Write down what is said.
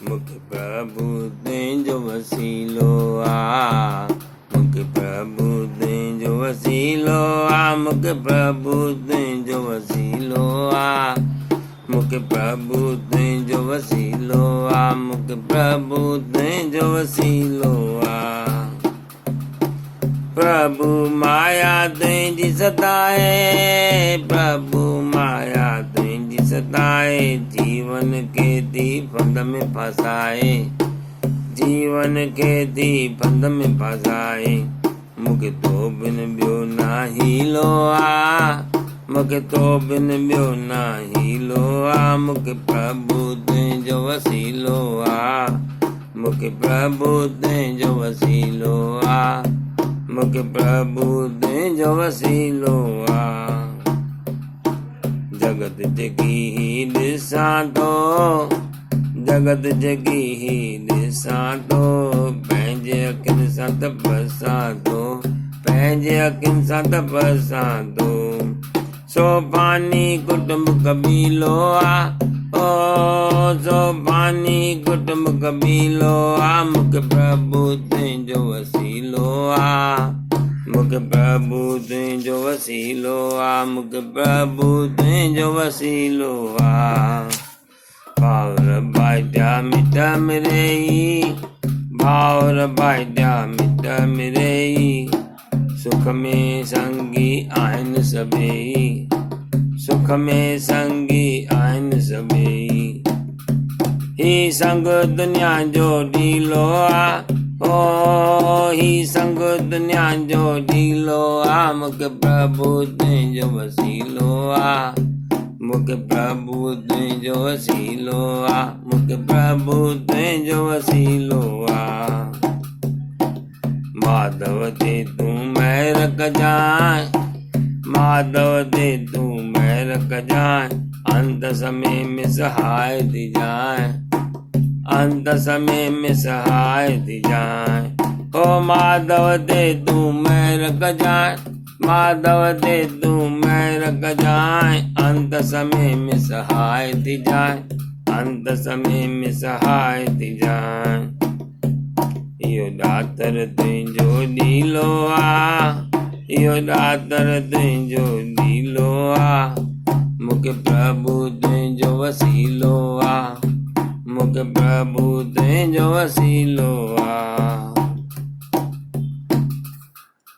मुख प्रभु तुंहिंजो वसीलो आ, मुख प्रभु तुंहिंजो वसीलो आ, मुख प्रभु तुंहिंजो वसीलो आ, मुख प्रभु तुंहिंजो वसीलो आ, मुख प्रभु तुंहिंजो वसीलो आ। प्रभु माया तुंहिंजी सताए, प्रभु माया तुंहिंजी सताए, जीवन खे थी फंद में फसाए, जीवन खे थी फंद में फसाए। मूंखे तो बिन ॿियो ना हीलो आ, मूंखे तो बिन ॿियो ना हीलो आ, मूंखे प्रभु तुंहिंजो वसीलो आ, मूंखे प्रभु तुंहिंजो वसीलो आ, मूंखे प्रभु तुंहिंजो वसीलो आ। जगत जगी ही ॾिसां थो, जगत जगी ही ॾिसां थो, पंहिंजे अखियुनि सां तपसां थो, पंहिंजे अखियुनि सां तपसां थो। सो पानी कुटुंब कबीलो आ, ओ सो पानी कुटुंब कबीलो आ, मूंखे प्रभु तुंहिंजो वसीलो आ, मूंखे प्रभु तुंहिंजो वसीलो आ, मूंखे प्रभु तुंहिंजो वसीलो आ। भाउर भाइटिया मिट मिरई, भाउर भाइटिया मिट मिरई, सुख में संगी आहिनि सभई, सुख में संगी आहिनि सभई। ही संग दुनिया जो ढीलो आ, ओ ही संग दुनिया जो ढीलो आ, मूंखे प्रभु तुंहिंजो वसीलो आ, मूंखे प्रभु तुंहिंजो वसीलो आ, मूंखे प्रभु तुंहिंजो वसीलो आ। माधव ते तूं महर कजांइ, माधव ते तूं महर कजांइ, अंत समय में सहाय थी जाए, अंत समय में सहाय थी जाए। ओ माधव ते तूं महर कजांइ, माधव ते तूं महर कजांइ, अंत समय में सहाय थी जाए, अंत समय में सहाय थी जाए। इहो ॾातर तुंहिंजो ॾीलो आ, इहो ॾातर तुंहिंजो ॾीलो आ, मूंखे प्रभु तुंहिंजो वसीलो आ, मूंखे प्रभु तुंहिंजो वसीलो आ।